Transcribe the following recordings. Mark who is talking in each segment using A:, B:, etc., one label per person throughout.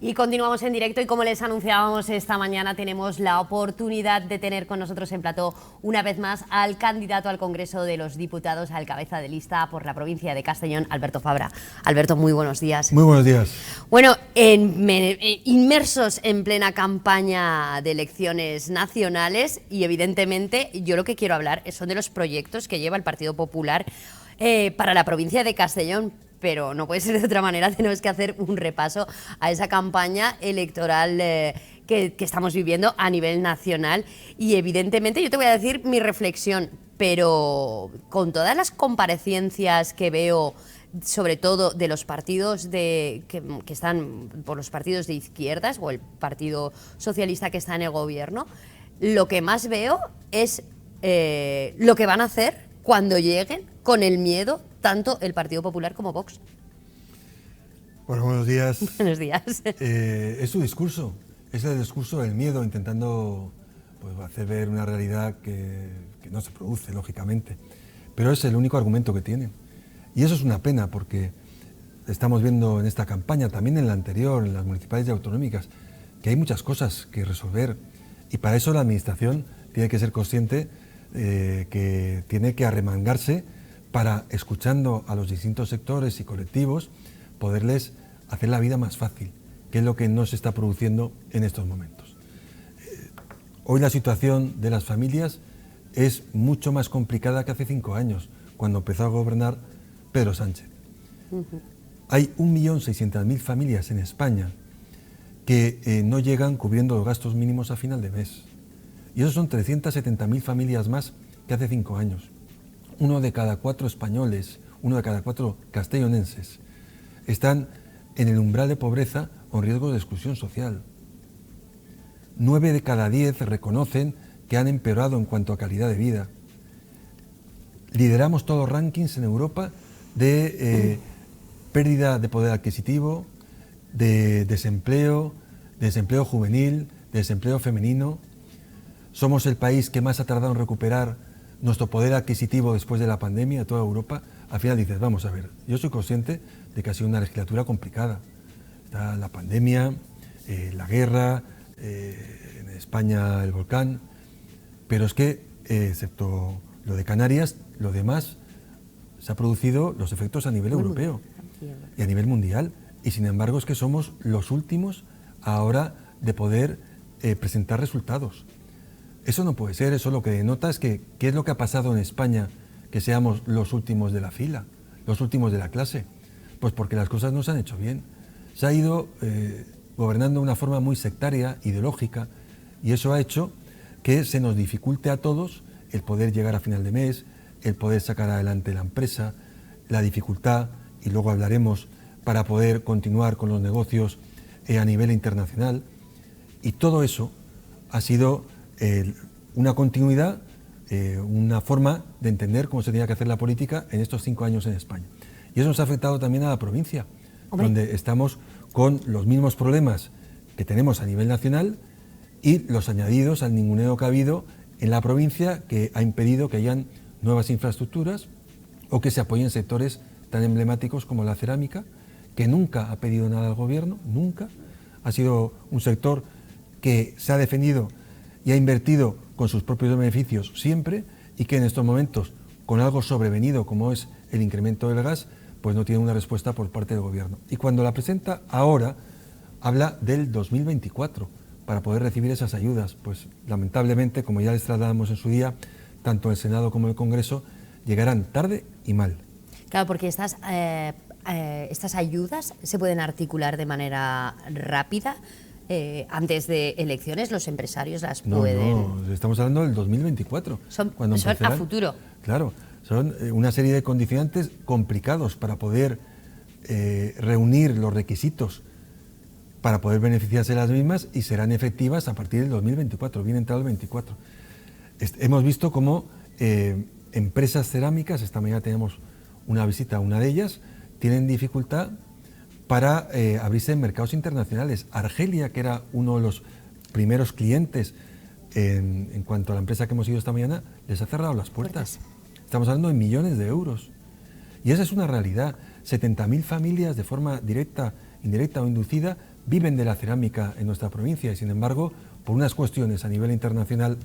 A: Y continuamos en directo y como les anunciábamos esta mañana tenemos la oportunidad de tener con nosotros en plató una vez más al candidato al Congreso de los Diputados, al cabeza de lista por la provincia de Castellón, Alberto Fabra. Alberto, muy buenos días.
B: Muy buenos días.
A: Bueno, inmersos en plena campaña de elecciones nacionales y evidentemente yo lo que quiero hablar son de los proyectos que lleva el Partido Popular para la provincia de Castellón. Pero no puede ser de otra manera, tenemos que hacer un repaso a esa campaña electoral que estamos viviendo a nivel nacional. Y evidentemente yo te voy a decir mi reflexión, pero con todas las comparecencias que veo, sobre todo de los partidos que están por los partidos de izquierdas o el Partido Socialista que está en el gobierno, lo que más veo es lo que van a hacer cuando lleguen, con el miedo, tanto el Partido Popular como Vox.
B: Bueno, buenos días.
A: Buenos días.
B: Es su discurso, es el discurso del miedo, intentando hacer ver una realidad que no se produce, lógicamente. Pero es el único argumento que tienen. Y eso es una pena, porque estamos viendo en esta campaña, también en la anterior, en las municipales y autonómicas, que hay muchas cosas que resolver. Y para eso la Administración tiene que ser consciente que tiene que arremangarse para, escuchando a los distintos sectores y colectivos, poderles hacer la vida más fácil, que es lo que no se está produciendo en estos momentos. Hoy la situación de las familias es mucho más complicada que hace 5 años, cuando empezó a gobernar Pedro Sánchez. Hay 1.600.000 familias en España que no llegan cubriendo los gastos mínimos a final de mes. Y esos son 370.000 familias más que hace 5 años. 1 de cada 4 españoles, 1 de cada 4 castellonenses están en el umbral de pobreza o en riesgo de exclusión social. 9 de cada 10 reconocen que han empeorado en cuanto a calidad de vida. Lideramos todos los rankings en Europa de pérdida de poder adquisitivo, de desempleo juvenil, de desempleo femenino. Somos el país que más ha tardado en recuperar nuestro poder adquisitivo después de la pandemia de toda Europa. Al final dices, vamos a ver, yo soy consciente de que ha sido una legislatura complicada. Está la pandemia, la guerra, en España el volcán, pero es que, excepto lo de Canarias, lo demás se ha producido los efectos a nivel europeo y a nivel mundial. Y sin embargo es que somos los últimos ahora de poder presentar resultados. Eso no puede ser, eso lo que denota es que ¿qué es lo que ha pasado en España que seamos los últimos de la fila, los últimos de la clase? Pues porque las cosas no se han hecho bien. Se ha ido gobernando de una forma muy sectaria, ideológica, y eso ha hecho que se nos dificulte a todos el poder llegar a final de mes, el poder sacar adelante la empresa, la dificultad, y luego hablaremos, para poder continuar con los negocios a nivel internacional. Y todo eso ha sido una continuidad, una forma de entender cómo se tenía que hacer la política en estos 5 años en España. Y eso nos ha afectado también a la provincia, donde estamos con los mismos problemas que tenemos a nivel nacional y los añadidos al ninguneo que ha habido en la provincia, que ha impedido que hayan nuevas infraestructuras o que se apoyen sectores tan emblemáticos como la cerámica, que nunca ha pedido nada al gobierno, nunca. Ha sido un sector que se ha defendido y ha invertido con sus propios beneficios siempre, y que en estos momentos, con algo sobrevenido como es el incremento del gas, pues no tiene una respuesta por parte del gobierno. Y cuando la presenta ahora, habla del 2024 para poder recibir esas ayudas. Pues lamentablemente, como ya les trasladamos en su día, tanto el Senado como el Congreso llegarán tarde y mal.
A: Claro, porque estas ayudas se pueden articular de manera rápida. Antes de elecciones los empresarios las pueden...
B: No, estamos hablando del 2024.
A: Son a futuro.
B: Claro, son una serie de condicionantes complicados para poder reunir los requisitos para poder beneficiarse de las mismas, y serán efectivas a partir del 2024, bien entrado el 24. Hemos visto cómo empresas cerámicas, esta mañana tenemos una visita a una de ellas, tienen dificultad para abrirse en mercados internacionales. Argelia, que era uno de los primeros clientes en cuanto a la empresa que hemos ido esta mañana, les ha cerrado las puertas. Estamos hablando de millones de euros. Y esa es una realidad. 70.000 familias de forma directa, indirecta o inducida viven de la cerámica en nuestra provincia y, sin embargo, por unas cuestiones a nivel internacional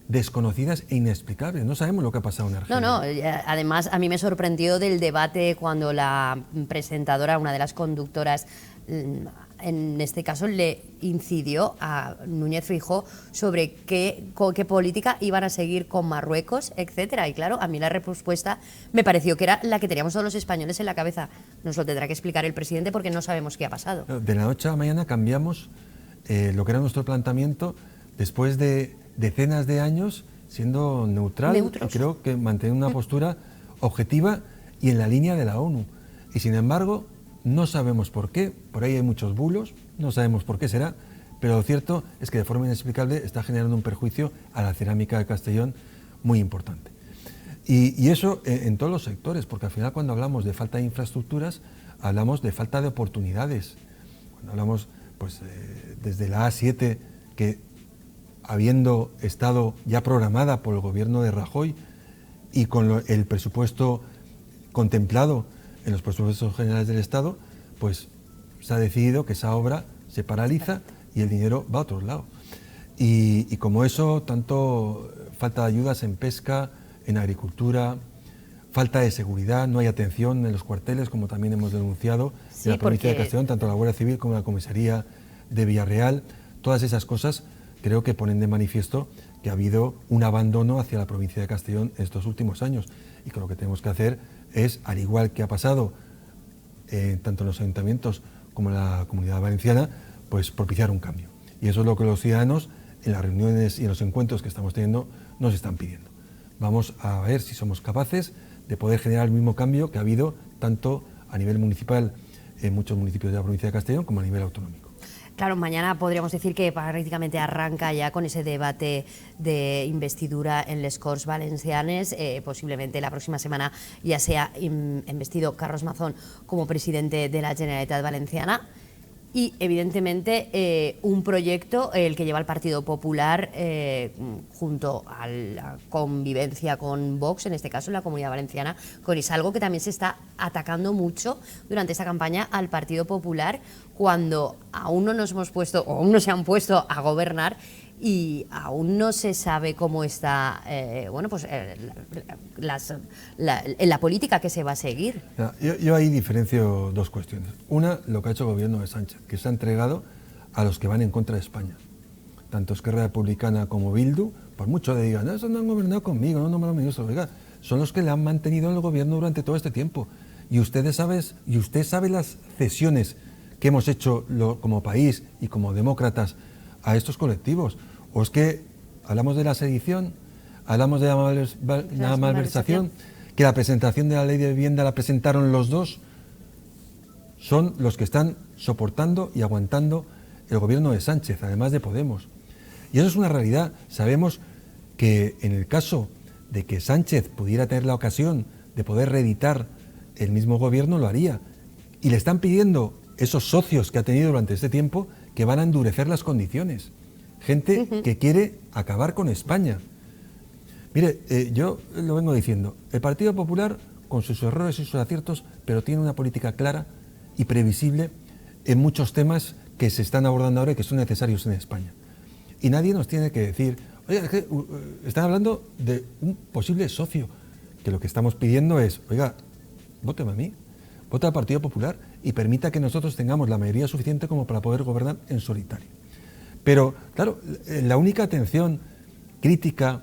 B: desconocidas e inexplicables. No sabemos lo que ha pasado en Argelia.
A: No, además a mí me sorprendió del debate cuando la presentadora, una de las conductoras, en este caso le incidió a Núñez Feijóo sobre qué política iban a seguir con Marruecos, etcétera. Y claro, a mí la respuesta me pareció que era la que teníamos todos los españoles en la cabeza. Nos lo tendrá que explicar el presidente porque no sabemos qué ha pasado.
B: De la noche a la mañana cambiamos lo que era nuestro planteamiento después de decenas de años siendo neutral y creo que mantener una postura objetiva y en la línea de la ONU. Y sin embargo, no sabemos por qué, por ahí hay muchos bulos, no sabemos por qué será, pero lo cierto es que de forma inexplicable está generando un perjuicio a la cerámica de Castellón muy importante. Y eso en todos los sectores, porque al final cuando hablamos de falta de infraestructuras, hablamos de falta de oportunidades. Cuando hablamos pues, desde la A7, que habiendo estado ya programada por el gobierno de Rajoy y con el presupuesto contemplado en los presupuestos generales del Estado, pues se ha decidido que esa obra se paraliza y el dinero va a otro lado. Y como eso, tanto falta de ayudas en pesca, en agricultura, falta de seguridad, no hay atención en los cuarteles, como también hemos denunciado, en la provincia de Castellón, tanto la Guardia Civil como la Comisaría de Villarreal. Todas esas cosas creo que ponen de manifiesto que ha habido un abandono hacia la provincia de Castellón en estos últimos años y que lo que tenemos que hacer es, al igual que ha pasado tanto en los ayuntamientos como en la Comunidad Valenciana, pues propiciar un cambio. Y eso es lo que los ciudadanos en las reuniones y en los encuentros que estamos teniendo nos están pidiendo. Vamos a ver si somos capaces de poder generar el mismo cambio que ha habido tanto a nivel municipal en muchos municipios de la provincia de Castellón como a nivel autonómico.
A: Claro, mañana podríamos decir que prácticamente arranca ya con ese debate de investidura en les Corts Valencianes. Posiblemente la próxima semana ya sea investido Carlos Mazón como presidente de la Generalitat Valenciana. Y, evidentemente, un proyecto, el que lleva el Partido Popular, junto a la convivencia con Vox, en este caso en la Comunidad Valenciana, es algo que también se está atacando mucho durante esta campaña al Partido Popular, cuando aún no nos hemos puesto, o aún no se han puesto a gobernar, y aún no se sabe cómo está la política que se va a seguir.
B: Yo ahí diferencio dos cuestiones. Una, lo que ha hecho el gobierno de Sánchez, que se ha entregado a los que van en contra de España. Tanto Esquerra Republicana como Bildu, por mucho que digan, eso no han gobernado conmigo, no me lo oiga, son los que le han mantenido en el gobierno durante todo este tiempo. Y usted sabe las cesiones que hemos hecho como país y como demócratas a estos colectivos. ¿O es que hablamos de la sedición, hablamos de la malversación, que la presentación de la ley de vivienda la presentaron los dos? Son los que están soportando y aguantando el gobierno de Sánchez, además de Podemos. Y eso es una realidad. Sabemos que en el caso de que Sánchez pudiera tener la ocasión de poder reeditar el mismo gobierno, lo haría. Y le están pidiendo esos socios que ha tenido durante este tiempo que van a endurecer las condiciones. Gente que quiere acabar con España. Mire, yo lo vengo diciendo, el Partido Popular, con sus errores y sus aciertos, pero tiene una política clara y previsible en muchos temas que se están abordando ahora y que son necesarios en España. Y nadie nos tiene que decir, oiga, es que están hablando de un posible socio, que lo que estamos pidiendo es, oiga, vóteme a mí, vote al Partido Popular y permita que nosotros tengamos la mayoría suficiente como para poder gobernar en solitario. Pero, claro, la única atención, crítica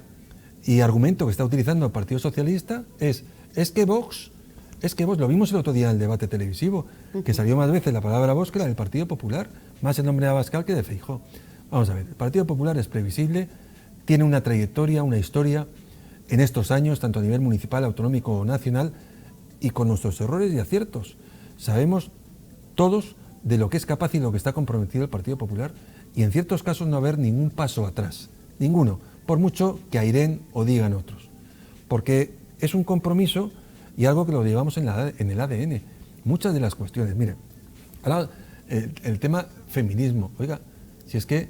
B: y argumento que está utilizando el Partido Socialista es que Vox, lo vimos el otro día en el debate televisivo, que salió más veces la palabra Vox que la del Partido Popular, más el nombre de Abascal que de Feijóo. Vamos a ver, el Partido Popular es previsible, tiene una trayectoria, una historia en estos años, tanto a nivel municipal, autonómico o nacional, y con nuestros errores y aciertos. Sabemos todos de lo que es capaz y lo que está comprometido el Partido Popular, y en ciertos casos no haber ningún paso atrás, ninguno, por mucho que airen o digan otros, porque es un compromiso y algo que lo llevamos en el ADN. Muchas de las cuestiones, miren, ahora el tema feminismo, oiga, si es que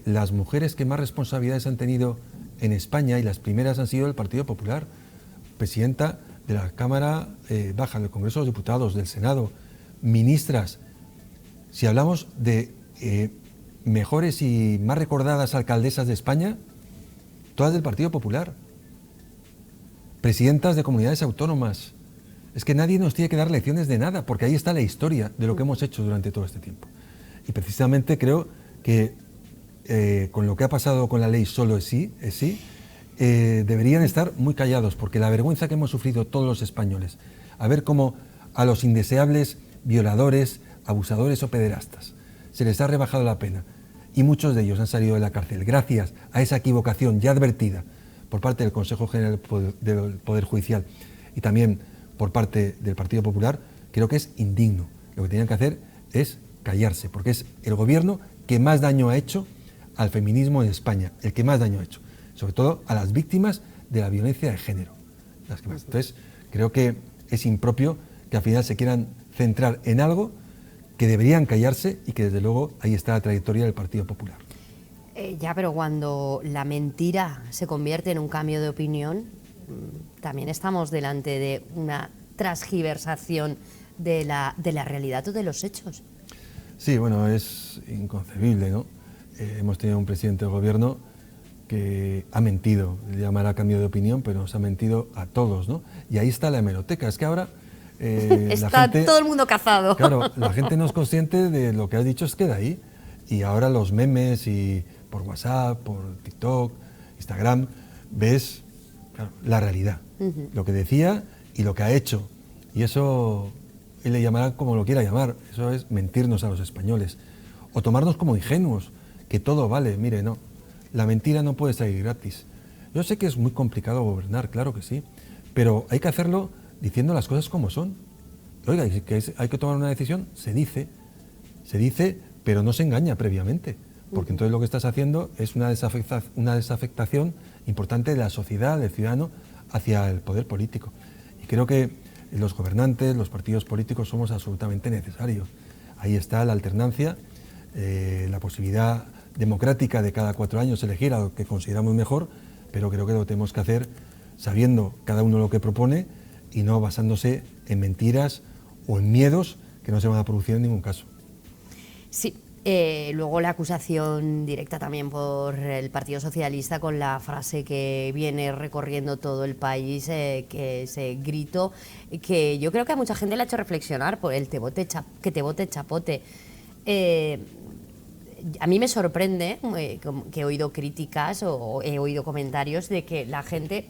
B: las mujeres que más responsabilidades han tenido en España, y las primeras han sido el Partido Popular, presidenta de la Cámara Baja del Congreso de los Diputados, del Senado, ministras. si hablamos de mejores y más recordadas alcaldesas de España, todas del Partido Popular, presidentas de comunidades autónomas. Es que nadie nos tiene que dar lecciones de nada, porque ahí está la historia de lo que hemos hecho durante todo este tiempo. Y precisamente creo que con lo que ha pasado con la ley solo es sí, deberían estar muy callados, porque la vergüenza que hemos sufrido todos los españoles, a ver cómo a los indeseables violadores, abusadores o pederastas se les ha rebajado la pena, y muchos de ellos han salido de la cárcel gracias a esa equivocación ya advertida por parte del Consejo General del Poder Judicial y también por parte del Partido Popular, creo que es indigno. Lo que tenían que hacer es callarse, porque es el gobierno que más daño ha hecho al feminismo en España, el que más daño ha hecho, sobre todo a las víctimas de la violencia de género. Las que más. Entonces, creo que es impropio que al final se quieran centrar en algo que deberían callarse y que desde luego ahí está la trayectoria del Partido Popular.
A: Ya, pero cuando la mentira se convierte en un cambio de opinión, también estamos delante de una transgiversación de la realidad o de los hechos.
B: Sí, bueno, es inconcebible, ¿no? Hemos tenido un presidente del gobierno que ha mentido, le llamará cambio de opinión, pero nos ha mentido a todos, ¿no? Y ahí está la hemeroteca. Es que ahora
A: está
B: la gente,
A: todo el mundo cazado.
B: Claro, la gente no es consciente de lo que has dicho, es queda ahí. Y ahora los memes y por WhatsApp, por TikTok, Instagram, ves la realidad, lo que decía y lo que ha hecho. Y eso él le llamará como lo quiera llamar, eso es mentirnos a los españoles. O tomarnos como ingenuos, que todo vale. Mire, no, la mentira no puede salir gratis. Yo sé que es muy complicado gobernar, claro que sí, pero hay que hacerlo diciendo las cosas como son. Oiga, que hay que tomar una decisión, se dice, pero no se engaña previamente, porque entonces lo que estás haciendo es una desafectación importante de la sociedad, del ciudadano, hacia el poder político. Y creo que los gobernantes, los partidos políticos somos absolutamente necesarios. Ahí está la alternancia, la posibilidad democrática de cada 4 años elegir a lo que consideramos mejor, pero creo que lo tenemos que hacer sabiendo cada uno lo que propone y no basándose en mentiras o en miedos que no se van a producir en ningún caso.
A: Sí, luego la acusación directa también por el Partido Socialista con la frase que viene recorriendo todo el país, que ese grito, que yo creo que a mucha gente le ha hecho reflexionar por el que te vote chapote. A mí me sorprende que he oído críticas o he oído comentarios de que la gente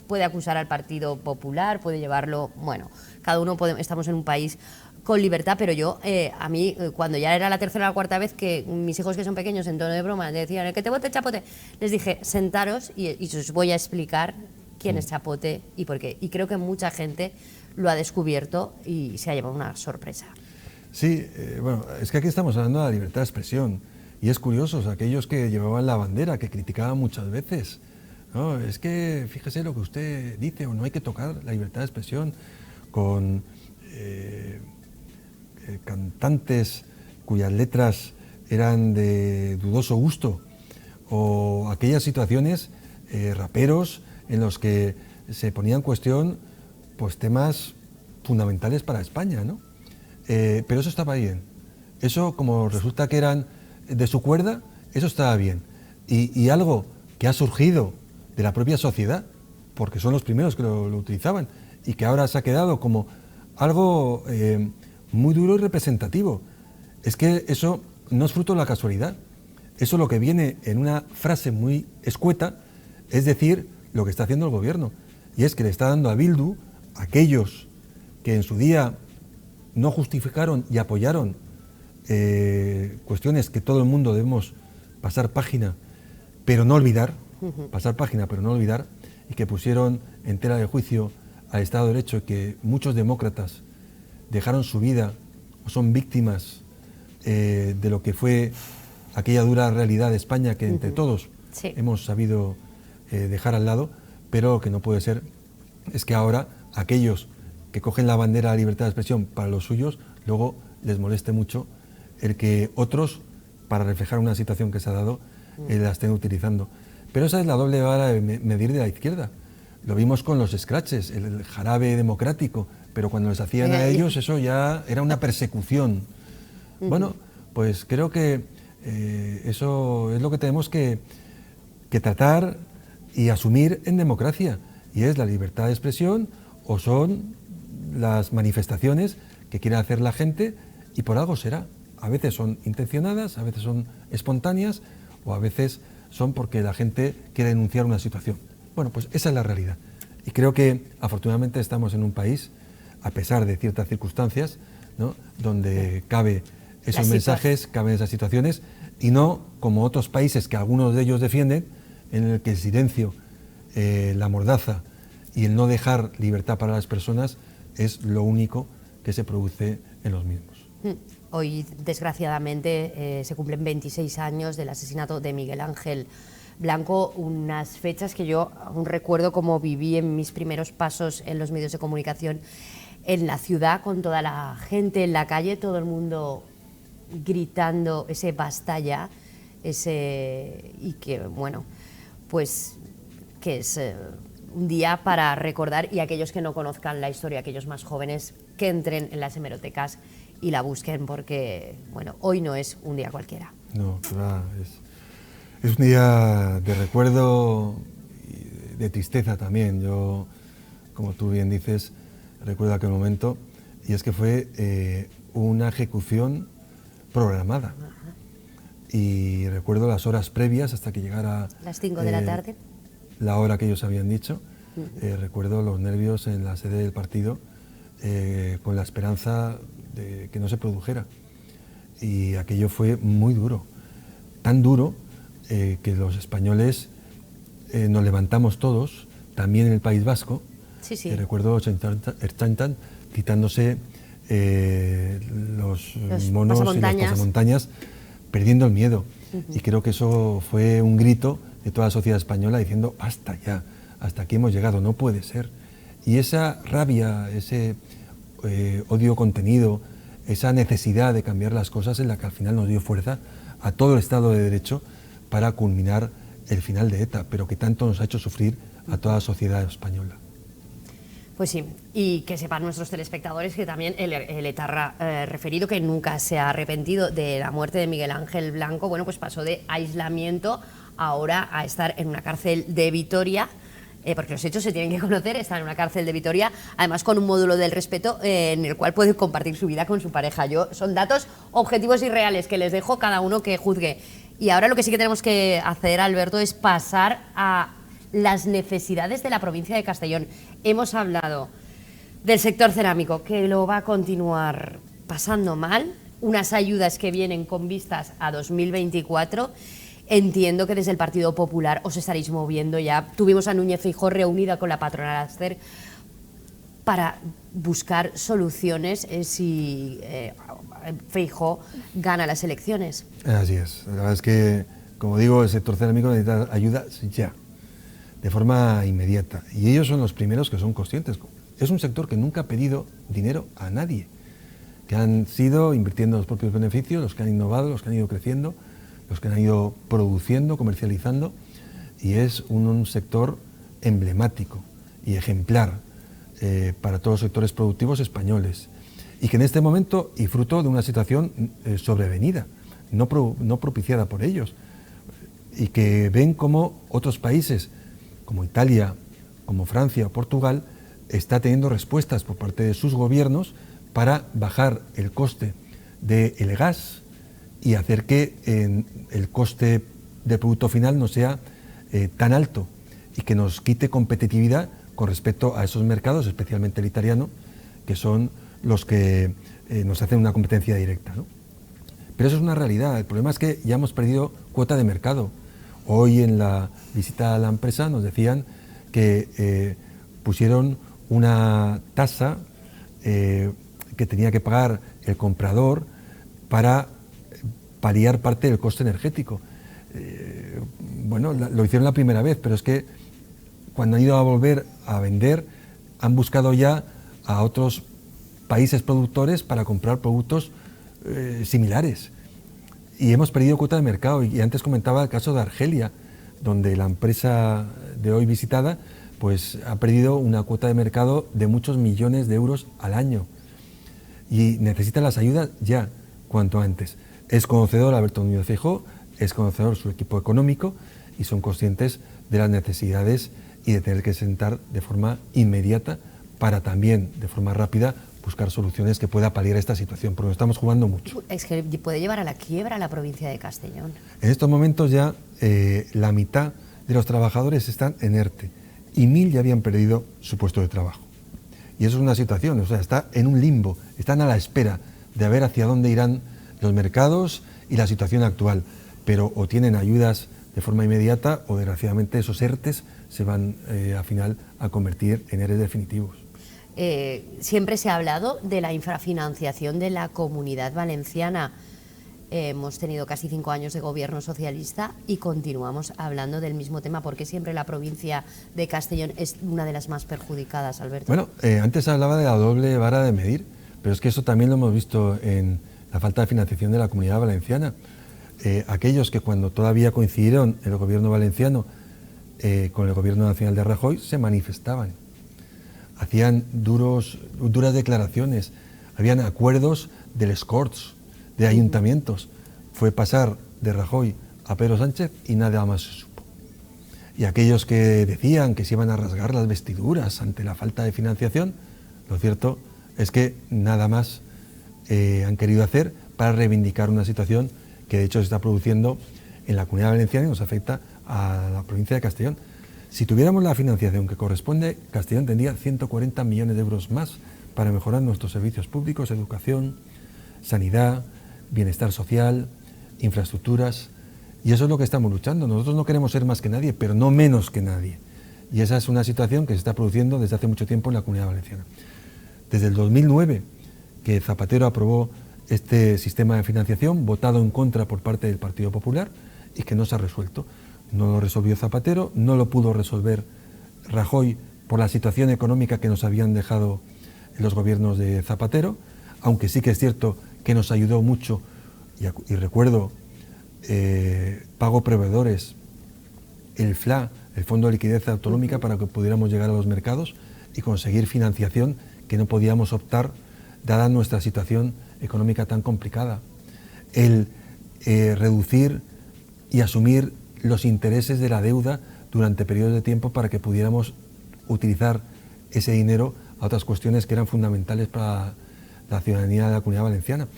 A: puede acusar al Partido Popular, puede llevarlo, bueno, cada uno estamos en un país con libertad, pero yo, a mí, cuando ya era la tercera o la cuarta vez que mis hijos que son pequeños en tono de broma decían que te vote chapote, les dije, sentaros y os voy a explicar quién es Chapote y por qué. Y creo que mucha gente lo ha descubierto y se ha llevado una sorpresa.
B: Sí, bueno, es que aquí estamos hablando de la libertad de expresión y es curioso, aquellos que llevaban la bandera, que criticaban muchas veces, no, es que fíjese lo que usted dice, o no hay que tocar la libertad de expresión con cantantes cuyas letras eran de dudoso gusto, o aquellas situaciones, raperos en los que se ponía en cuestión pues, temas fundamentales para España, ¿no? Pero eso estaba bien. Eso, como resulta que eran de su cuerda, eso estaba bien. Y algo que ha surgido de la propia sociedad, porque son los primeros que lo utilizaban, y que ahora se ha quedado como algo muy duro y representativo. Es que eso no es fruto de la casualidad. Eso lo que viene en una frase muy escueta es decir lo que está haciendo el gobierno. Y es que le está dando a Bildu, a aquellos que en su día no justificaron y apoyaron cuestiones que todo el mundo debemos pasar página, pero no olvidar, pasar página, pero no olvidar, y que pusieron en tela de juicio al Estado de Derecho, y que muchos demócratas dejaron su vida o son víctimas de lo que fue aquella dura realidad de España que entre todos hemos sabido dejar al lado, pero lo que no puede ser es que ahora aquellos que cogen la bandera de la libertad de expresión para los suyos, luego les moleste mucho el que otros, para reflejar una situación que se ha dado, la estén utilizando. Pero esa es la doble vara de medir de la izquierda. Lo vimos con los scratches, el jarabe democrático, pero cuando les hacían a ellos eso ya era una persecución. Bueno, pues creo que eso es lo que tenemos que tratar y asumir en democracia, y es la libertad de expresión o son las manifestaciones que quiere hacer la gente, y por algo será. A veces son intencionadas, a veces son espontáneas o a veces son porque la gente quiere denunciar una situación. Bueno, pues esa es la realidad. Y creo que afortunadamente estamos en un país, a pesar de ciertas circunstancias, ¿no?, donde cabe esos mensajes, caben esas situaciones, y no como otros países que algunos de ellos defienden, en el que el silencio, la mordaza y el no dejar libertad para las personas es lo único que se produce en los mismos.
A: Hoy, desgraciadamente, se cumplen 26 años del asesinato de Miguel Ángel Blanco, unas fechas que yo aún recuerdo como viví en mis primeros pasos en los medios de comunicación en la ciudad, con toda la gente en la calle, todo el mundo gritando ese basta ya, y que, bueno, pues que es un día para recordar, y aquellos que no conozcan la historia, aquellos más jóvenes, que entren en las hemerotecas y la busquen, porque, bueno, hoy no es un día cualquiera.
B: No, es un día de recuerdo y de tristeza también. Yo, como tú bien dices, recuerdo aquel momento, y es que fue una ejecución programada. Y recuerdo las horas previas hasta que llegara...
A: Las 5 de la tarde.
B: La hora que ellos habían dicho. Recuerdo los nervios en la sede del partido, con la esperanza de que no se produjera. Y aquello fue muy duro, tan duro que los españoles nos levantamos todos, también en el País Vasco.
A: Sí, sí.
B: Recuerdo Ertzaintza quitándose los monos y los pasamontañas, perdiendo el miedo. Y creo que eso fue un grito de toda la sociedad española diciendo basta ya, hasta aquí hemos llegado, no puede ser. Y esa rabia, ese odio contenido, esa necesidad de cambiar las cosas es la que al final nos dio fuerza a todo el Estado de Derecho para culminar el final de ETA, pero que tanto nos ha hecho sufrir a toda la sociedad española.
A: Pues sí, y que sepan nuestros telespectadores que también el etarra referido, que nunca se ha arrepentido de la muerte de Miguel Ángel Blanco, bueno, pues pasó de aislamiento ahora a estar en una cárcel de Vitoria, porque los hechos se tienen que conocer, está en una cárcel de Vitoria, además con un módulo del respeto en el cual puede compartir su vida con su pareja. Son datos objetivos y reales que les dejo, cada uno que juzgue. Y ahora lo que sí que tenemos que hacer, Alberto, es pasar a las necesidades de la provincia de Castellón. Hemos hablado del sector cerámico, que lo va a continuar pasando mal, unas ayudas que vienen con vistas a 2024. Entiendo que desde el Partido Popular os estaréis moviendo ya. Tuvimos a Núñez Feijóo reunida con la patronal Aster para buscar soluciones si Feijóo gana las elecciones.
B: Así es. La verdad es que, como digo, el sector cerámico necesita ayuda ya, de forma inmediata. Y ellos son los primeros que son conscientes. Es un sector que nunca ha pedido dinero a nadie, que han sido invirtiendo los propios beneficios, los que han innovado, los que han ido creciendo, los que han ido produciendo, comercializando, y es un sector emblemático y ejemplar para todos los sectores productivos españoles, y que en este momento, y fruto de una situación sobrevenida, no propiciada por ellos, y que ven como otros países, como Italia, como Francia o Portugal, está teniendo respuestas por parte de sus gobiernos para bajar el coste del gas y hacer que el coste del producto final no sea tan alto y que nos quite competitividad con respecto a esos mercados, especialmente el italiano, que son los que nos hacen una competencia directa, ¿no? Pero eso es una realidad. El problema es que ya hemos perdido cuota de mercado. Hoy en la visita a la empresa nos decían que pusieron una tasa que tenía que pagar el comprador para paliar parte del coste energético. Bueno, lo hicieron la primera vez, pero es que cuando han ido a volver a vender, han buscado ya a otros países productores para comprar productos similares. Y hemos perdido cuota de mercado. Y antes comentaba el caso de Argelia, donde la empresa de hoy visitada pues ha perdido una cuota de mercado de muchos millones de euros al año. Y necesita las ayudas ya, cuanto antes. Es conocedor Alberto Núñez Feijóo, es conocedor su equipo económico y son conscientes de las necesidades y de tener que sentar de forma inmediata para también, de forma rápida, buscar soluciones que pueda paliar esta situación, porque nos estamos jugando mucho.
A: Es que puede llevar a la quiebra a la provincia de Castellón.
B: En estos momentos ya la mitad de los trabajadores están en ERTE y 1.000 ya habían perdido su puesto de trabajo. Y eso es una situación, o sea, está en un limbo, están a la espera de ver hacia dónde irán los mercados y la situación actual, pero o tienen ayudas de forma inmediata o desgraciadamente esos ERTES se van al final a convertir en ERES definitivos.
A: Siempre se ha hablado de la infrafinanciación de la Comunidad Valenciana. Hemos tenido casi 5 años de gobierno socialista y continuamos hablando del mismo tema. ¿Por qué siempre la provincia de Castellón es una de las más perjudicadas, Alberto?
B: Bueno, antes hablaba de la doble vara de medir, pero es que eso también lo hemos visto en la falta de financiación de la Comunidad Valenciana. Aquellos que cuando todavía coincidieron el gobierno valenciano con el gobierno nacional de Rajoy se manifestaban, hacían duras declaraciones, habían acuerdos de les Corts, de ayuntamientos. Fue pasar de Rajoy a Pedro Sánchez y nada más se supo. Y aquellos que decían que se iban a rasgar las vestiduras ante la falta de financiación, lo cierto es que nada más han querido hacer para reivindicar una situación que de hecho se está produciendo en la Comunidad Valenciana y nos afecta a la provincia de Castellón. Si tuviéramos la financiación que corresponde, Castellón tendría 140 millones de euros más para mejorar nuestros servicios públicos, educación, sanidad, bienestar social, infraestructuras, y eso es lo que estamos luchando. Nosotros no queremos ser más que nadie, pero no menos que nadie. Y esa es una situación que se está produciendo desde hace mucho tiempo en la Comunidad Valenciana. Desde el 2009, que Zapatero aprobó este sistema de financiación, votado en contra por parte del Partido Popular, y que no se ha resuelto. No lo resolvió Zapatero, no lo pudo resolver Rajoy por la situación económica que nos habían dejado los gobiernos de Zapatero, aunque sí que es cierto que nos ayudó mucho, y recuerdo pago proveedores, el FLA, el Fondo de Liquidez Autonómica, para que pudiéramos llegar a los mercados y conseguir financiación que no podíamos optar dada nuestra situación económica tan complicada. El reducir y asumir los intereses de la deuda durante periodos de tiempo para que pudiéramos utilizar ese dinero a otras cuestiones que eran fundamentales para la ciudadanía de la Comunidad Valenciana.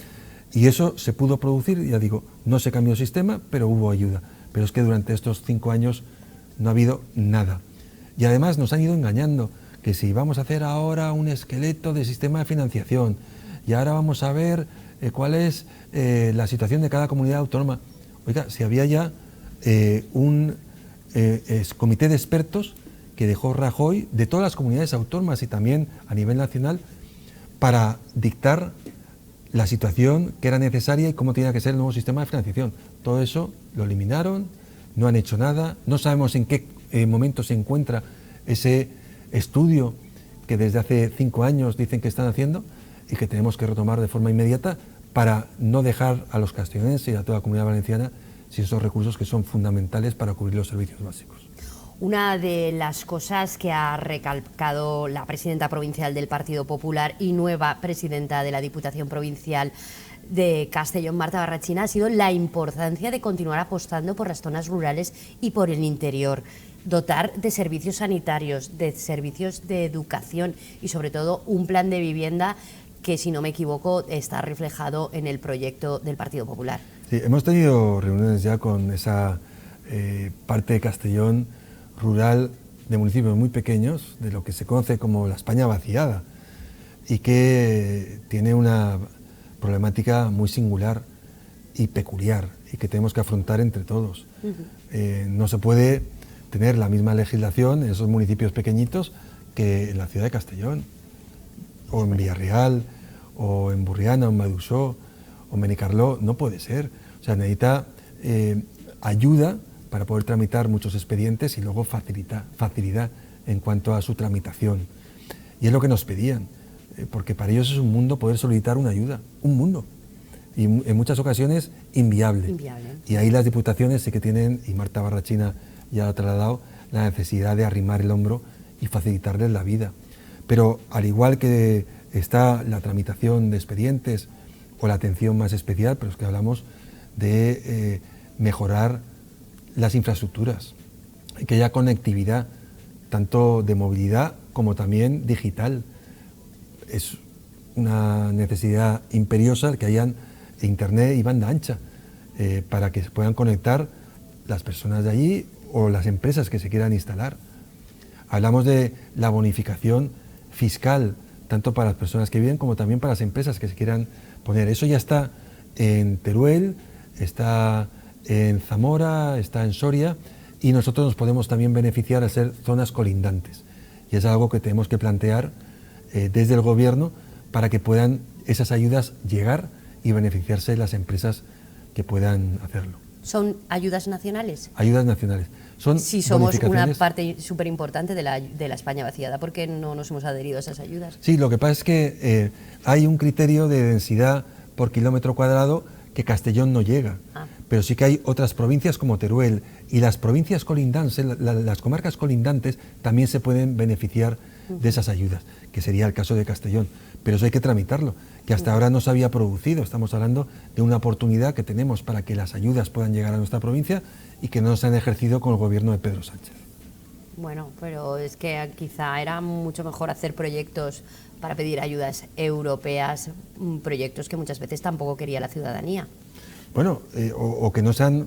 B: Y eso se pudo producir, ya digo, no se cambió el sistema, pero hubo ayuda. Pero es que durante estos 5 años no ha habido nada. Y además nos han ido engañando, que si vamos a hacer ahora un esqueleto de sistema de financiación, y ahora vamos a ver cuál es la situación de cada comunidad autónoma. Oiga, si había ya un comité de expertos que dejó Rajoy de todas las comunidades autónomas y también a nivel nacional para dictar la situación que era necesaria y cómo tenía que ser el nuevo sistema de financiación. Todo eso lo eliminaron, no han hecho nada, no sabemos en qué momento se encuentra ese estudio que desde hace 5 años dicen que están haciendo y que tenemos que retomar de forma inmediata para no dejar a los castellonenses y a toda la Comunidad Valenciana sin esos recursos que son fundamentales para cubrir los servicios básicos.
A: Una de las cosas que ha recalcado la presidenta provincial del Partido Popular y nueva presidenta de la Diputación Provincial de Castellón, Marta Barrachina, ha sido la importancia de continuar apostando por las zonas rurales y por el interior, dotar de servicios sanitarios, de servicios de educación y sobre todo un plan de vivienda que, si no me equivoco, está reflejado en el proyecto del Partido Popular.
B: Sí, hemos tenido reuniones ya con esa parte de Castellón rural, de municipios muy pequeños, de lo que se conoce como la España vaciada, y que tiene una problemática muy singular y peculiar, y que tenemos que afrontar entre todos. No se puede tener la misma legislación en esos municipios pequeñitos que en la ciudad de Castellón, o en Villarreal, o en Burriana, o en Madusó, o en Benicarló. No puede ser. O sea, necesita ayuda para poder tramitar muchos expedientes y luego facilidad en cuanto a su tramitación. Y es lo que nos pedían, porque para ellos es un mundo poder solicitar una ayuda, un mundo, y en muchas ocasiones inviable. Y ahí las diputaciones sí que tienen, y Marta Barrachina ya lo ha trasladado, la necesidad de arrimar el hombro y facilitarles la vida. Pero al igual que está la tramitación de expedientes o la atención más especial, pero es que hablamos de mejorar las infraestructuras, que haya conectividad, tanto de movilidad como también digital. Es una necesidad imperiosa que hayan internet y banda ancha para que se puedan conectar las personas de allí o las empresas que se quieran instalar. Hablamos de la bonificación fiscal, tanto para las personas que viven como también para las empresas que se quieran poner. Eso ya está en Teruel, está en Zamora, está en Soria, y nosotros nos podemos también beneficiar al ser zonas colindantes. Y es algo que tenemos que plantear desde el Gobierno para que puedan esas ayudas llegar y beneficiarse las empresas que puedan hacerlo.
A: ¿Son ayudas nacionales?
B: Ayudas nacionales. Son
A: si somos una
B: bonificaciones.
A: parte súper importante de la España vaciada, ¿por qué no nos hemos adherido a esas ayudas?
B: Sí, lo que pasa es que hay un criterio de densidad por kilómetro cuadrado que Castellón no llega, pero sí que hay otras provincias como Teruel, y las provincias colindantes, las comarcas colindantes también se pueden beneficiar de esas ayudas, que sería el caso de Castellón, pero eso hay que tramitarlo, que hasta ahora no se había producido. Estamos hablando de una oportunidad que tenemos para que las ayudas puedan llegar a nuestra provincia y que no se han ejercido con el gobierno de Pedro Sánchez.
A: Bueno, pero es que quizá era mucho mejor hacer proyectos para pedir ayudas europeas, proyectos que muchas veces tampoco quería la ciudadanía.
B: Bueno, o que no se han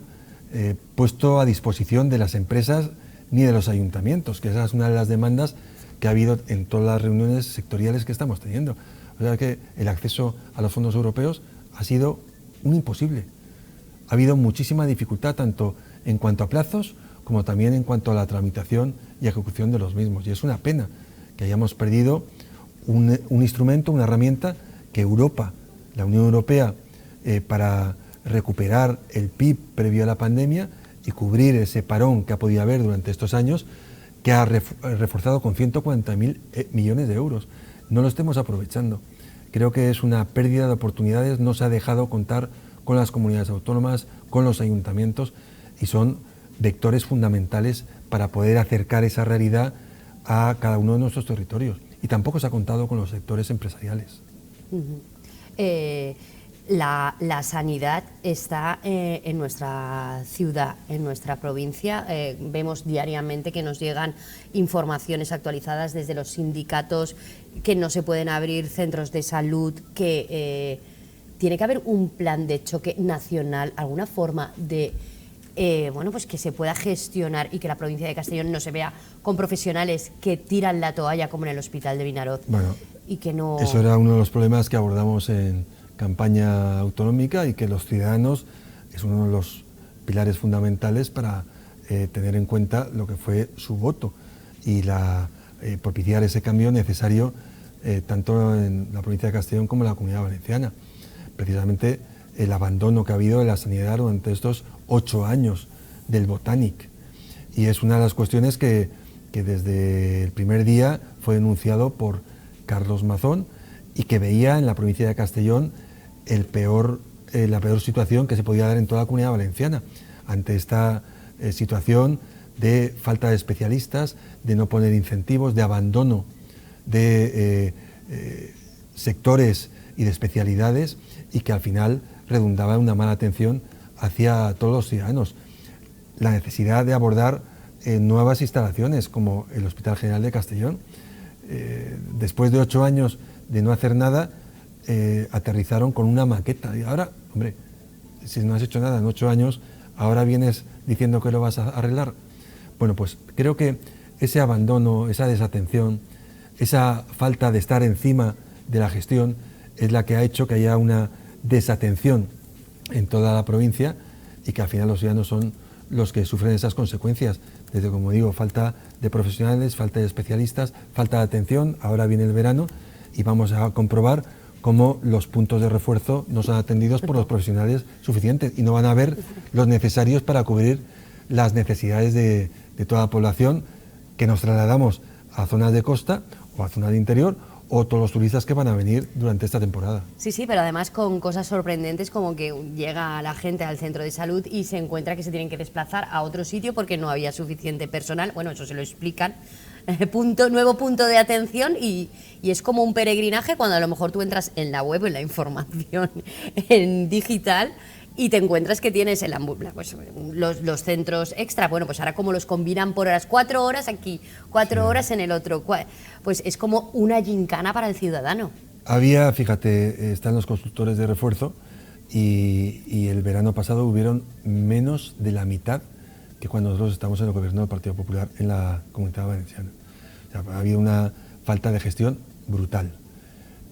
B: puesto a disposición de las empresas ni de los ayuntamientos, que esa es una de las demandas que ha habido en todas las reuniones sectoriales que estamos teniendo. O sea que el acceso a los fondos europeos ha sido un imposible. Ha habido muchísima dificultad tanto en cuanto a plazos como también en cuanto a la tramitación y ejecución de los mismos. Y es una pena que hayamos perdido un instrumento, una herramienta que Europa, la Unión Europea, para recuperar el PIB previo a la pandemia y cubrir ese parón que ha podido haber durante estos años, que ha reforzado con 140.000 millones de euros. No lo estemos aprovechando. Creo que es una pérdida de oportunidades, no se ha dejado contar con las comunidades autónomas, con los ayuntamientos, y son vectores fundamentales para poder acercar esa realidad a cada uno de nuestros territorios. Y tampoco se ha contado con los sectores empresariales.
A: La sanidad está en nuestra ciudad, en nuestra provincia. Vemos diariamente que nos llegan informaciones actualizadas desde los sindicatos, que no se pueden abrir centros de salud, que tiene que haber un plan de choque nacional, alguna forma de bueno, pues que se pueda gestionar y que la provincia de Castellón no se vea con profesionales que tiran la toalla como en el hospital de Vinaroz.
B: Bueno,
A: y que no...
B: eso era uno de los problemas que abordamos en campaña autonómica, y que los ciudadanos es uno de los pilares fundamentales para tener en cuenta lo que fue su voto y propiciar ese cambio necesario tanto en la provincia de Castellón como en la Comunidad Valenciana. Precisamente el abandono que ha habido de la sanidad durante estos 8 años del Botanic, y es una de las cuestiones que desde el primer día fue denunciado por Carlos Mazón, y que veía en la provincia de Castellón la peor situación que se podía dar en toda la Comunidad Valenciana, ante esta situación de falta de especialistas, de no poner incentivos, de abandono de sectores y de especialidades, y que al final redundaba en una mala atención hacia todos los ciudadanos. La necesidad de abordar nuevas instalaciones como el Hospital General de Castellón. Después de 8 años de no hacer nada, aterrizaron con una maqueta. Y ahora, hombre, si no has hecho nada en 8 años, ahora vienes diciendo que lo vas a arreglar. Bueno, pues creo que ese abandono, esa desatención, esa falta de estar encima de la gestión es la que ha hecho que haya una desatención en toda la provincia, y que al final los ciudadanos son los que sufren esas consecuencias. Desde, como digo, falta de profesionales, falta de especialistas, falta de atención. Ahora viene el verano y vamos a comprobar cómo los puntos de refuerzo no son atendidos por los profesionales suficientes, y no van a haber los necesarios para cubrir las necesidades de toda la población, que nos trasladamos a zonas de costa o a zonas de interior, o todos los turistas que van a venir durante esta temporada.
A: Sí, sí, pero además con cosas sorprendentes, como que llega la gente al centro de salud y se encuentra que se tienen que desplazar a otro sitio porque no había suficiente personal. Bueno, eso se lo explican. Nuevo punto de atención, y es como un peregrinaje cuando a lo mejor tú entras en la web, en la información en digital, y te encuentras que tienes pues, los centros extra. Bueno, pues ahora como los combinan por horas, 4 horas aquí, 4 horas en el otro, pues es como una gincana para el ciudadano.
B: Había, fíjate, están los constructores de refuerzo y el verano pasado hubieron menos de la mitad que cuando nosotros estamos en el gobierno del Partido Popular en la Comunidad Valenciana. O sea, ha habido una falta de gestión brutal.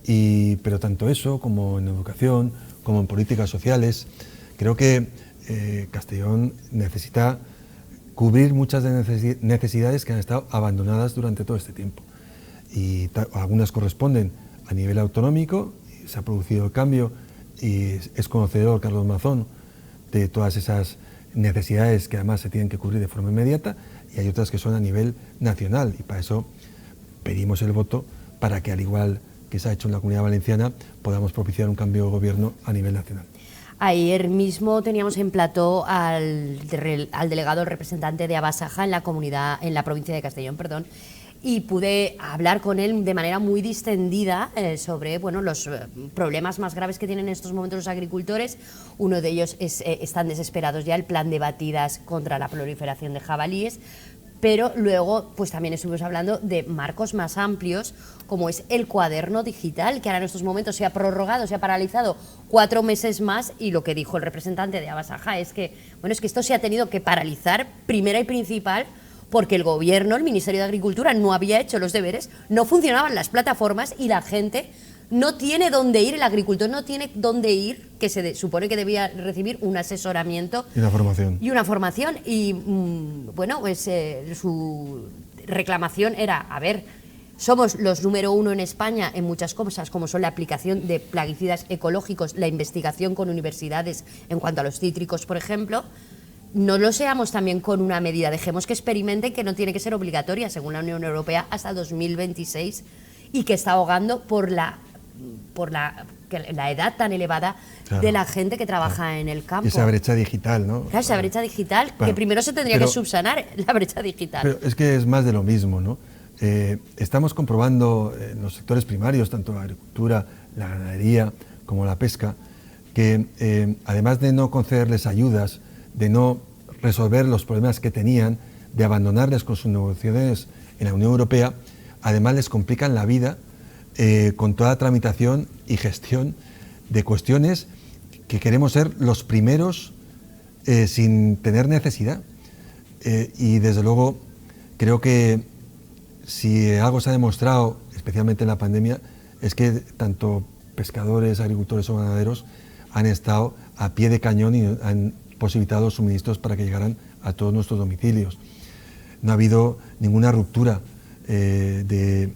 B: Pero tanto eso como en educación, como en políticas sociales, creo que Castellón necesita cubrir muchas de necesidades que han estado abandonadas durante todo este tiempo. Y algunas corresponden a nivel autonómico, se ha producido el cambio y es conocedor Carlos Mazón de todas esas necesidades que además se tienen que cubrir de forma inmediata, y hay otras que son a nivel nacional, y para eso pedimos el voto para que, al igual que se ha hecho en la Comunidad Valenciana, podamos propiciar un cambio de gobierno a nivel nacional.
A: Ayer mismo teníamos en plató al delegado, el representante de Abasaja en la provincia de Castellón, y pude hablar con él de manera muy distendida sobre los problemas más graves que tienen en estos momentos los agricultores. Uno de ellos es están desesperados ya, el plan de batidas contra la proliferación de jabalíes, pero luego pues también estuvimos hablando de marcos más amplios, como es el cuaderno digital, que ahora en estos momentos se ha prorrogado, se ha paralizado 4 meses más, y lo que dijo el representante de Abasaja es que esto se ha tenido que paralizar primera y principal porque el gobierno, el Ministerio de Agricultura, no había hecho los deberes, no funcionaban las plataformas y la gente no tiene dónde ir, el agricultor no tiene dónde ir, que se supone que debía recibir un asesoramiento
B: y una formación.
A: Y su reclamación era, somos los número 1 en España en muchas cosas, como son la aplicación de plaguicidas ecológicos, la investigación con universidades en cuanto a los cítricos, por ejemplo. No lo seamos también con una medida, dejemos que experimenten, que no tiene que ser obligatoria según la Unión Europea hasta 2026, y que está ahogando por la edad tan elevada de la gente que trabaja en el campo.
B: Esa brecha digital, ¿no?
A: Claro, esa brecha digital, que primero se tendría que subsanar, la brecha digital.
B: Pero es que es más de lo mismo, ¿no? Estamos comprobando en los sectores primarios, tanto la agricultura, la ganadería como la pesca, que además de no concederles ayudas, de no resolver los problemas que tenían, de abandonarles con sus negociaciones en la Unión Europea, además les complican la vida con toda la tramitación y gestión de cuestiones que queremos ser los primeros sin tener necesidad. Y desde luego creo que si algo se ha demostrado, especialmente en la pandemia, es que tanto pescadores, agricultores o ganaderos han estado a pie de cañón y han posibilitado suministros para que llegaran a todos nuestros domicilios. No ha habido ninguna ruptura de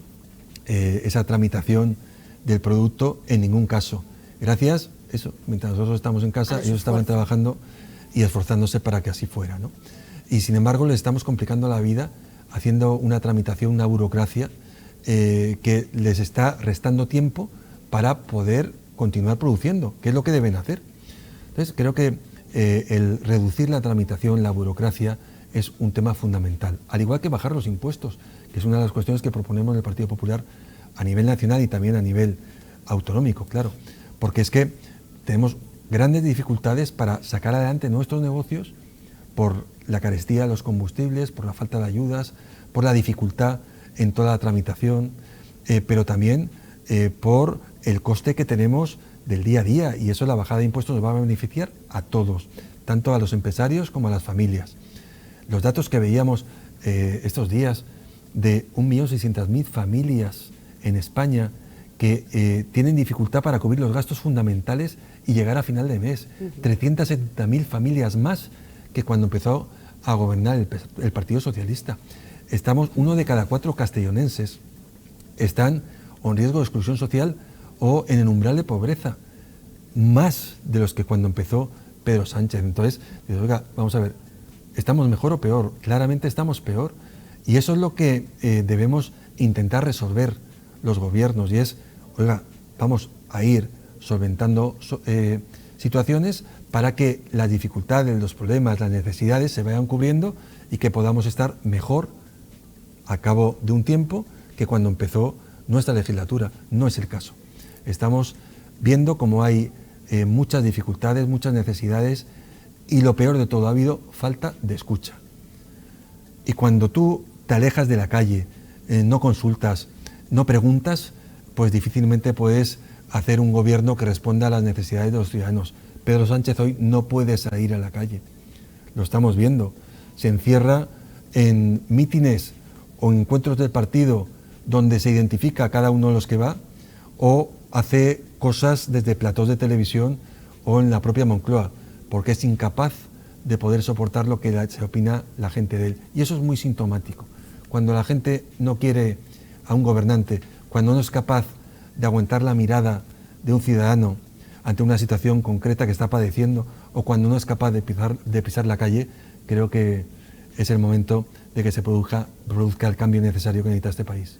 B: esa tramitación del producto en ningún caso. Gracias, mientras nosotros estamos en casa, ellos estaban trabajando y esforzándose para que así fuera, ¿no? Y sin embargo les estamos complicando la vida haciendo una tramitación, una burocracia que les está restando tiempo para poder continuar produciendo, que es lo que deben hacer. Entonces creo que el reducir la tramitación, la burocracia, es un tema fundamental. Al igual que bajar los impuestos, que es una de las cuestiones que proponemos en el Partido Popular a nivel nacional y también a nivel autonómico, claro. Porque es que tenemos grandes dificultades para sacar adelante nuestros negocios por la carestía de los combustibles, por la falta de ayudas, por la dificultad en toda la tramitación, pero también por el coste que tenemos del día a día, y eso, la bajada de impuestos nos va a beneficiar a todos, tanto a los empresarios como a las familias. Los datos que veíamos estos días de 1.600.000 familias en España que tienen dificultad para cubrir los gastos fundamentales y llegar a final de mes. 370.000 familias más que cuando empezó a gobernar el Partido Socialista. Uno de cada 4 castellonenses están en riesgo de exclusión social o en el umbral de pobreza, más de los que cuando empezó Pedro Sánchez. Entonces, oiga, vamos a ver, ¿estamos mejor o peor? Claramente estamos peor, y eso es lo que debemos intentar resolver los gobiernos, y es, oiga, vamos a ir solventando situaciones para que las dificultades, los problemas, las necesidades se vayan cubriendo y que podamos estar mejor a cabo de un tiempo que cuando empezó nuestra legislatura. No es el caso. Estamos viendo cómo hay muchas dificultades, muchas necesidades y lo peor de todo, ha habido falta de escucha. Y cuando tú te alejas de la calle, no consultas, no preguntas, pues difícilmente puedes hacer un gobierno que responda a las necesidades de los ciudadanos. Pedro Sánchez hoy no puede salir a la calle, lo estamos viendo, se encierra en mítines o encuentros del partido donde se identifica a cada uno de los que va, o hace cosas desde platós de televisión o en la propia Moncloa, porque es incapaz de poder soportar lo que se opina la gente de él. Y eso es muy sintomático. Cuando la gente no quiere a un gobernante, cuando no es capaz de aguantar la mirada de un ciudadano ante una situación concreta que está padeciendo, o cuando no es capaz de pisar la calle, creo que es el momento de que se produzca el cambio necesario que necesita este país.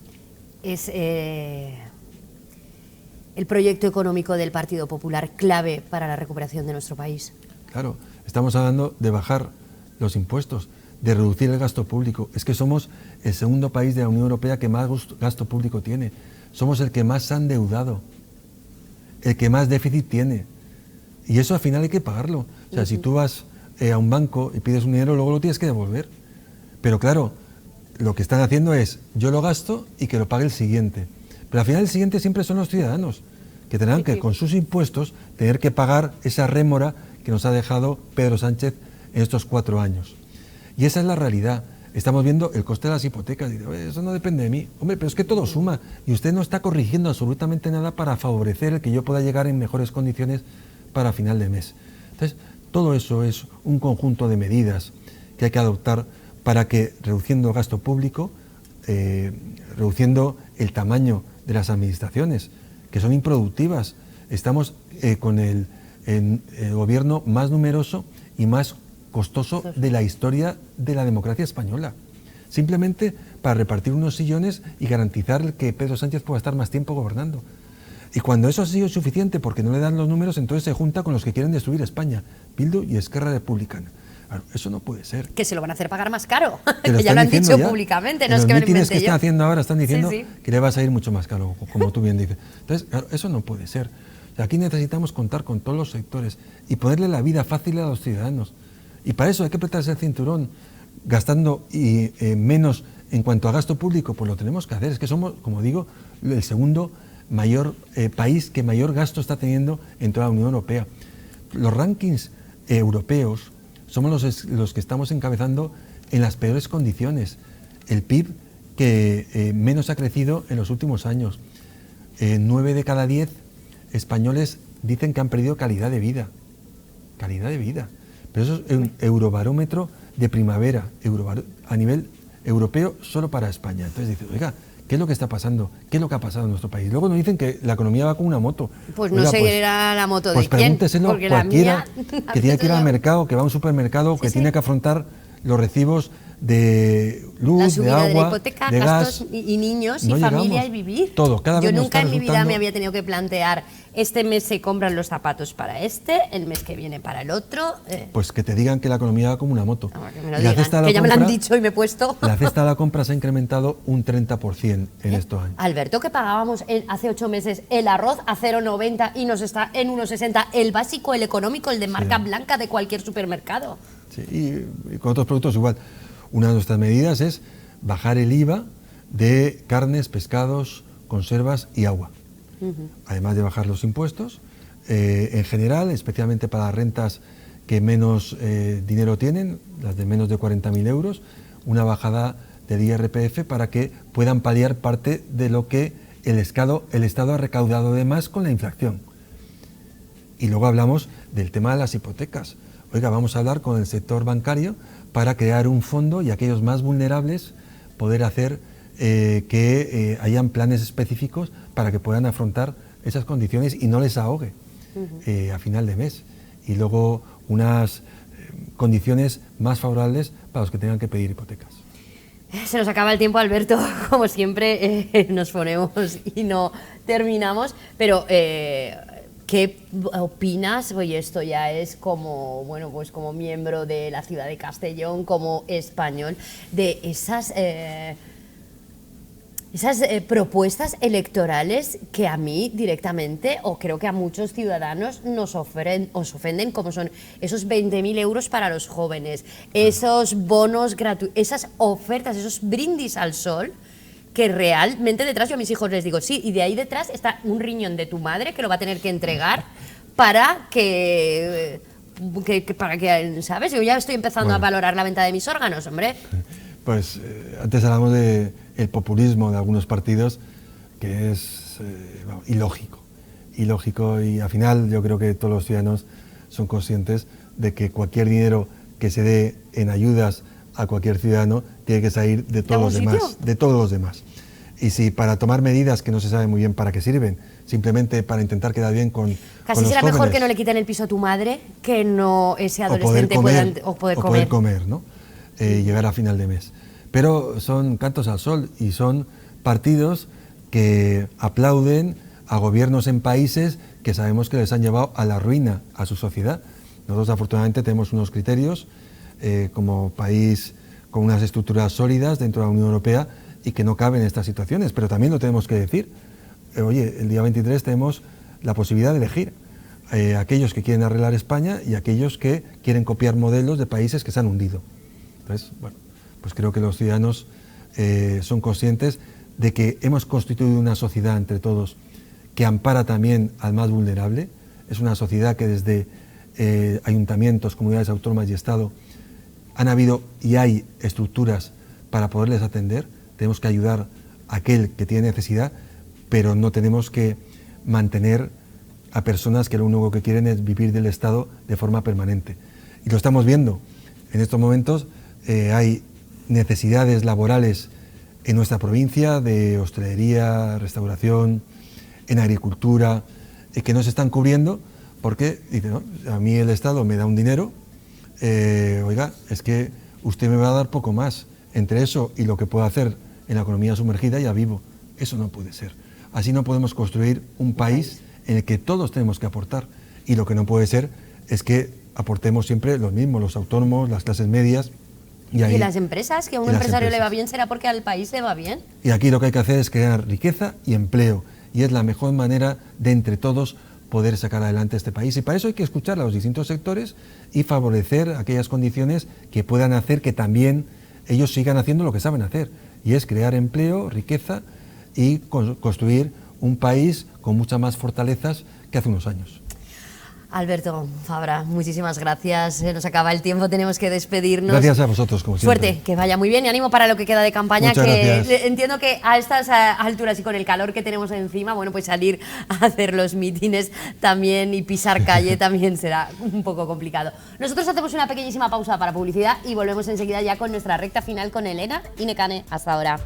A: Es el proyecto económico del Partido Popular clave para la recuperación de nuestro país.
B: Claro, estamos hablando de bajar los impuestos, de reducir el gasto público. Es que somos el segundo país de la Unión Europea que más gasto público tiene. Somos el que más se ha endeudado, el que más déficit tiene. Y eso al final hay que pagarlo. O sea, si tú vas a un banco y pides un dinero, luego lo tienes que devolver. Pero claro, lo que están haciendo es, yo lo gasto y que lo pague el siguiente. Pero al final el siguiente siempre son los ciudadanos, que tendrán que, con sus impuestos, tener que pagar esa rémora que nos ha dejado Pedro Sánchez en estos 4 años. Y esa es la realidad. Estamos viendo el coste de las hipotecas. Y digo, eso no depende de mí. Hombre, pero es que todo suma. Y usted no está corrigiendo absolutamente nada para favorecer el que yo pueda llegar en mejores condiciones para final de mes. Entonces, todo eso es un conjunto de medidas que hay que adoptar para que, reduciendo el gasto público, reduciendo el tamaño de las administraciones, que son improductivas. Estamos con el gobierno más numeroso y más costoso de la historia de la democracia española, simplemente para repartir unos sillones y garantizar que Pedro Sánchez pueda estar más tiempo gobernando. Y cuando eso ha sido suficiente porque no le dan los números, entonces se junta con los que quieren destruir España, Bildu y Esquerra Republicana. Claro, eso no puede ser.
A: Que se lo van a hacer pagar más caro, que ya lo han dicho públicamente, no es que me lo inventé yo. Los mítines
B: que están haciendo ahora están diciendo que le va a salir mucho más caro, como tú bien dices. Entonces, claro, eso no puede ser. O sea, aquí necesitamos contar con todos los sectores y ponerle la vida fácil a los ciudadanos. Y para eso hay que apretarse el cinturón, gastando menos en cuanto a gasto público, pues lo tenemos que hacer. Es que somos, como digo, el segundo mayor país que mayor gasto está teniendo en toda la Unión Europea. Los rankings europeos somos los que estamos encabezando en las peores condiciones. El PIB que menos ha crecido en los últimos años. 9 de cada 10 españoles dicen que han perdido calidad de vida. Calidad de vida. Pero eso es un eurobarómetro de primavera, a nivel europeo, solo para España. Entonces dices, oiga, ¿qué es lo que está pasando? ¿Qué es lo que ha pasado en nuestro país? Luego nos dicen que la economía va con una moto.
A: Pues no sé era la moto de quién.
B: Pues pregúnteselo a cualquiera que tiene que ir al mercado, que va a un supermercado, que tiene que afrontar los recibos de luz, de agua,
A: de la hipoteca,
B: de
A: gastos
B: gas.
A: y niños
B: no
A: y familia
B: llegamos.
A: y vivir.
B: Todo, cada vez
A: Yo
B: nos
A: nunca
B: está
A: en mi vida
B: resultando...
A: me había tenido que plantear, este mes se compran los zapatos para el mes que viene para el otro.
B: Pues que te digan que la economía va como una moto.
A: No, que me lo digan, que ya me lo han dicho y me he puesto.
B: La cesta de la compra se ha incrementado un 30% en estos años.
A: Alberto, que pagábamos hace 8 meses el arroz a 0,90 y nos está en 1,60, el básico, el económico, el de marca blanca de cualquier supermercado.
B: Sí, y con otros productos igual. Una de nuestras medidas es bajar el IVA de carnes, pescados, conservas y agua. Además de bajar los impuestos, en general, especialmente para rentas que menos dinero tienen, las de menos de 40.000 euros, una bajada del IRPF para que puedan paliar parte de lo que el Estado ha recaudado de más con la inflación. Y luego hablamos del tema de las hipotecas. Oiga, vamos a hablar con el sector bancario para crear un fondo y aquellos más vulnerables poder hacer que hayan planes específicos para que puedan afrontar esas condiciones y no les ahogue a final de mes. Y luego unas condiciones más favorables para los que tengan que pedir hipotecas.
A: Se nos acaba el tiempo, Alberto, como siempre nos ponemos y no terminamos, pero ¿qué opinas? Oye, esto ya es como, bueno, pues como miembro de la ciudad de Castellón, como español, de esas Esas propuestas electorales que a mí directamente, o creo que a muchos ciudadanos, os ofenden, como son esos 20.000 euros para los jóvenes, esos bonos gratuitos, esas ofertas, esos brindis al sol, que realmente detrás, yo a mis hijos les digo, sí, y de ahí detrás está un riñón de tu madre que lo va a tener que entregar para que ¿sabes? Yo ya estoy empezando a valorar la venta de mis órganos, hombre.
B: Pues antes hablamos de el populismo de algunos partidos, que es ilógico, y al final yo creo que todos los ciudadanos son conscientes de que cualquier dinero que se dé en ayudas a cualquier ciudadano tiene que salir de todos los demás. Y si para tomar medidas que no se sabe muy bien para qué sirven, simplemente para intentar quedar bien con
A: Casi
B: los
A: será
B: jóvenes,
A: mejor que no le quiten el piso a tu madre, que no ese adolescente pueda
B: poder comer, ¿no? Llegar a final de mes. Pero son cantos al sol y son partidos que aplauden a gobiernos en países que sabemos que les han llevado a la ruina a su sociedad. Nosotros afortunadamente tenemos unos criterios como país con unas estructuras sólidas dentro de la Unión Europea y que no caben en estas situaciones, pero también lo tenemos que decir. Oye, el día 23 tenemos la posibilidad de elegir aquellos que quieren arreglar España y aquellos que quieren copiar modelos de países que se han hundido. Entonces, bueno, pues creo que los ciudadanos son conscientes de que hemos constituido una sociedad entre todos que ampara también al más vulnerable. Es una sociedad que desde ayuntamientos, comunidades autónomas y Estado han habido y hay estructuras para poderles atender. Tenemos que ayudar a aquel que tiene necesidad, pero no tenemos que mantener a personas que lo único que quieren es vivir del Estado de forma permanente. Y lo estamos viendo. En estos momentos hay necesidades laborales en nuestra provincia de hostelería, restauración, en agricultura, que no se están cubriendo porque, dice, no, a mí el Estado me da un dinero, oiga, es que usted me va a dar poco más. Entre eso y lo que puedo hacer en la economía sumergida ya vivo. Eso no puede ser. Así no podemos construir un país en el que todos tenemos que aportar. Y lo que no puede ser es que aportemos siempre los mismos, los autónomos, las clases medias.
A: Y las empresas, que a un empresario le va bien será porque al país le va bien.
B: Y aquí lo que hay que hacer es crear riqueza y empleo. Y es la mejor manera de entre todos poder sacar adelante este país. Y para eso hay que escuchar a los distintos sectores y favorecer aquellas condiciones que puedan hacer que también ellos sigan haciendo lo que saben hacer. Y es crear empleo, riqueza y construir un país con muchas más fortalezas que hace unos años.
A: Alberto Fabra, muchísimas gracias. Se nos acaba el tiempo, tenemos que despedirnos.
B: Gracias a vosotros, como siempre.
A: Suerte, que vaya muy bien y ánimo para lo que queda de campaña.
B: Muchas gracias.
A: Entiendo que a estas alturas y con el calor que tenemos encima, bueno, pues salir a hacer los mítines también y pisar calle también será un poco complicado. Nosotros hacemos una pequeñísima pausa para publicidad y volvemos enseguida ya con nuestra recta final con Elena y Nekane. Hasta ahora.